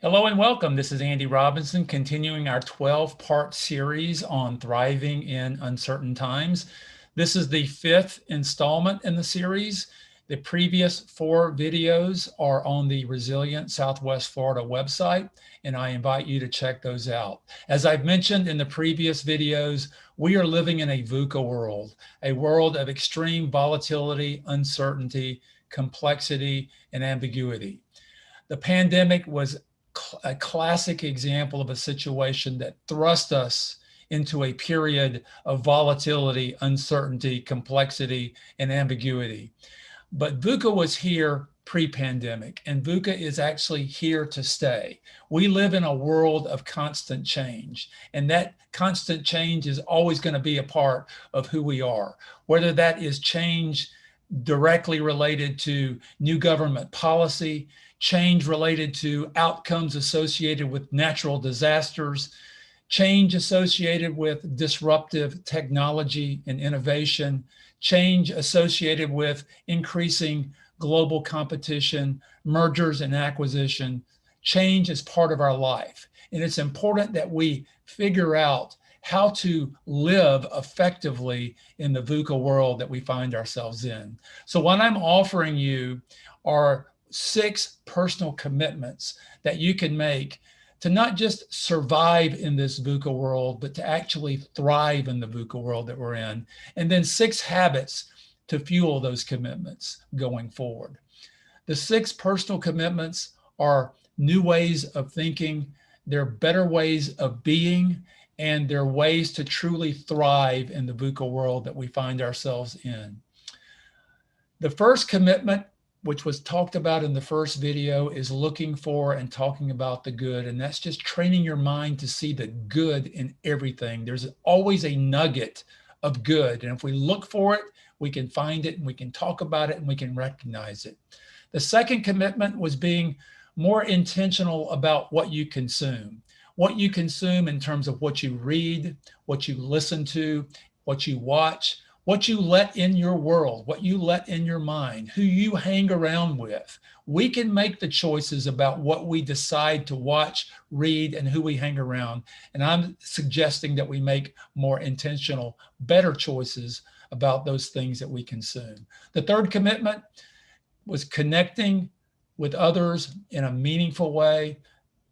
Hello and welcome. This is Andy Robinson, continuing our 12-part series on thriving in uncertain times. This is the fifth installment in the series. The previous four videos are on the Resilient Southwest Florida website, and I invite you to check those out. As I've mentioned in the previous videos, we are living in a VUCA world, a world of extreme volatility, uncertainty, complexity, and ambiguity. The pandemic was a classic example of a situation that thrust us into a period of volatility, uncertainty, complexity, and ambiguity. But VUCA was here pre-pandemic, and VUCA is actually here to stay. We live in a world of constant change, and that constant change is always going to be a part of who we are, whether that is change directly related to new government policy, change related to outcomes associated with natural disasters, change associated with disruptive technology and innovation, change associated with increasing global competition, mergers and acquisition. Change is part of our life. And it's important that we figure out how to live effectively in the VUCA world that we find ourselves in. So what I'm offering you are 6 personal commitments that you can make to not just survive in this VUCA world, but to actually thrive in the VUCA world that we're in. And then 6 habits to fuel those commitments going forward. The 6 personal commitments are new ways of thinking, they're better ways of being, and they're ways to truly thrive in the VUCA world that we find ourselves in. The first commitment, which was talked about in the first video, is looking for and talking about the good. And that's just training your mind to see the good in everything. There's always a nugget of good. And if we look for it, we can find it and we can talk about it and we can recognize it. The second commitment was being more intentional about what you consume. What you consume in terms of what you read, what you listen to, what you watch, what you let in your world, what you let in your mind, who you hang around with. We can make the choices about what we decide to watch, read, and who we hang around. And I'm suggesting that we make more intentional, better choices about those things that we consume. The third commitment was connecting with others in a meaningful way,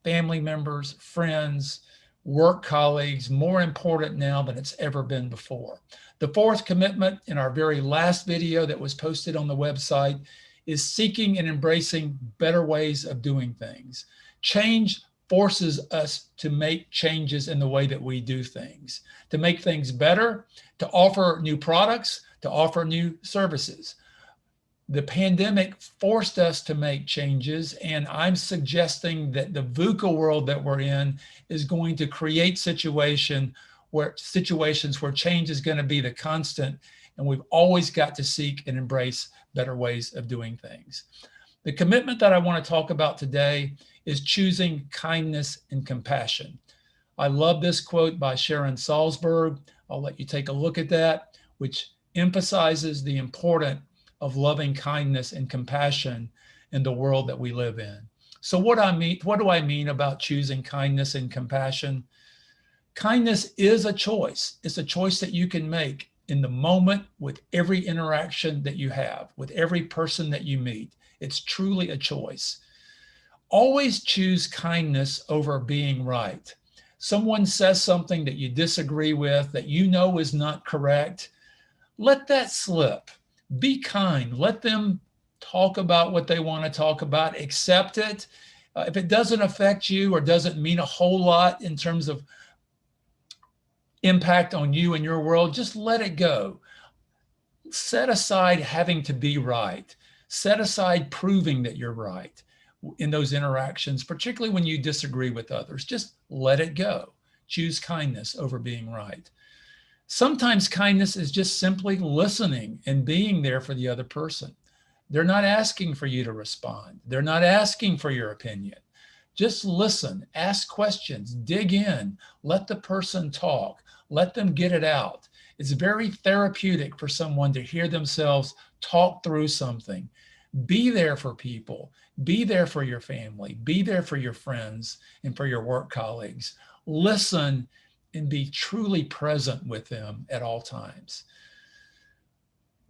family members, friends, work colleagues, more important now than it's ever been before. The fourth commitment in our very last video that was posted on the website is seeking and embracing better ways of doing things. Change forces us to make changes in the way that we do things, to make things better, to offer new products, to offer new services. The pandemic forced us to make changes, and I'm suggesting that the VUCA world that we're in is going to create situations where change is going to be the constant, and we've always got to seek and embrace better ways of doing things. The commitment that I want to talk about today is choosing kindness and compassion. I love this quote by Sharon Salzberg. I'll let you take a look at that, which emphasizes the importance of loving kindness and compassion in the world that we live in. So what do I mean about choosing kindness and compassion? Kindness is a choice. It's a choice that you can make in the moment with every interaction that you have, with every person that you meet. It's truly a choice. Always choose kindness over being right. Someone says something that you disagree with, that you know is not correct. Let that slip. Be kind. Let them talk about what they want to talk about. Accept it. If it doesn't affect you or doesn't mean a whole lot in terms of impact on you and your world, just let it go. Set aside having to be right. Set aside proving that you're right in those interactions, particularly when you disagree with others. Just let it go. Choose kindness over being right. Sometimes kindness is just simply listening and being there for the other person. They're not asking for you to respond. They're not asking for your opinion. Just listen, ask questions, dig in, let the person talk, let them get it out. It's very therapeutic for someone to hear themselves talk through something, Be there for people. Be there for your family. Be there for your friends and for your work colleagues. Listen and be truly present with them at all times.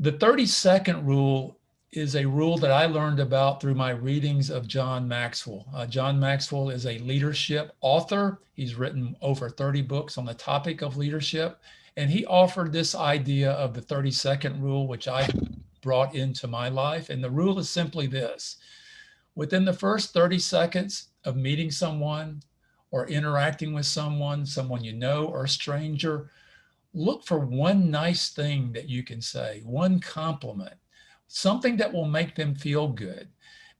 The 30-second rule is a rule that I learned about through my readings of John Maxwell. John Maxwell is a leadership author. He's written over 30 books on the topic of leadership. And he offered this idea of the 30-second rule, which I brought into my life. And the rule is simply this: within the first 30 seconds of meeting someone or interacting with someone you know or a stranger, look for one nice thing that you can say, one compliment, something that will make them feel good.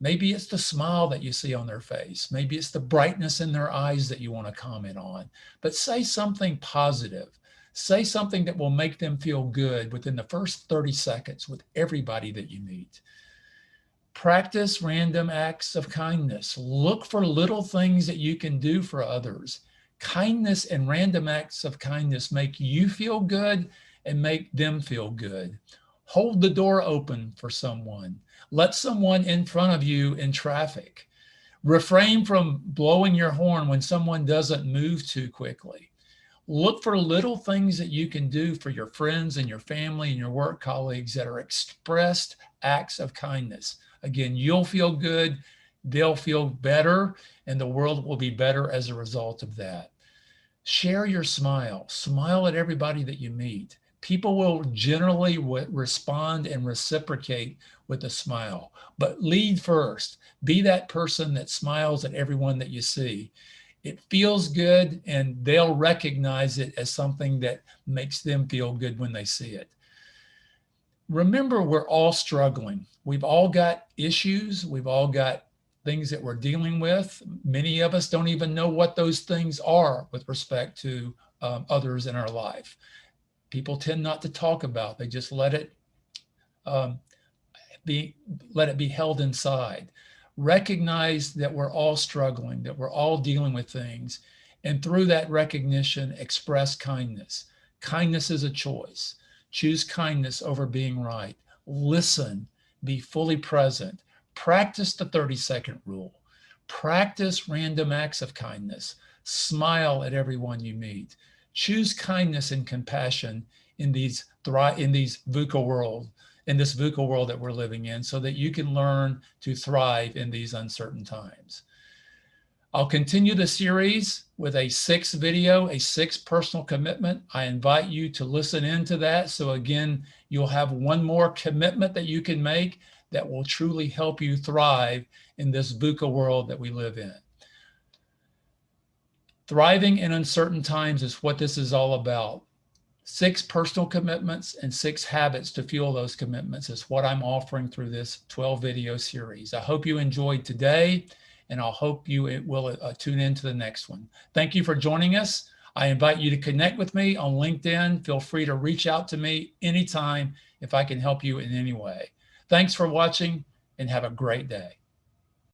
Maybe it's the smile that you see on their face. Maybe it's the brightness in their eyes that you want to comment on. But say something positive. Say something that will make them feel good within the first 30 seconds with everybody that you meet. Practice random acts of kindness. Look for little things that you can do for others. Kindness and random acts of kindness make you feel good and make them feel good. Hold the door open for someone. Let someone in front of you in traffic. Refrain from blowing your horn when someone doesn't move too quickly. Look for little things that you can do for your friends and your family and your work colleagues that are expressed acts of kindness. Again, you'll feel good, they'll feel better, and the world will be better as a result of that. Share your smile. Smile at everybody that you meet. People will generally respond and reciprocate with a smile, but lead first. Be that person that smiles at everyone that you see. It feels good, and they'll recognize it as something that makes them feel good when they see it. Remember, we're all struggling. We've all got issues. We've all got things that we're dealing with. Many of us don't even know what those things are with respect to others in our life. People tend not to talk about. They just let it be held inside. Recognize that we're all struggling, that we're all dealing with things, and through that recognition, express kindness. Kindness is a choice. Choose kindness over being right. Listen, be fully present. Practice the 30-second rule. Practice random acts of kindness. Smile at everyone you meet. Choose kindness and compassion in this VUCA world that we're living in, so that you can learn to thrive in these uncertain times. I'll continue the series with a 6th video, a 6th personal commitment. I invite you to listen into that. So again, you'll have one more commitment that you can make that will truly help you thrive in this VUCA world that we live in. Thriving in uncertain times is what this is all about. 6 personal commitments and 6 habits to fuel those commitments is what I'm offering through this 12 video series. I hope you enjoyed today, and I'll hope you will tune into the next one. Thank you for joining us. I invite you to connect with me on LinkedIn. Feel free to reach out to me anytime if I can help you in any way. Thanks for watching, and have a great day.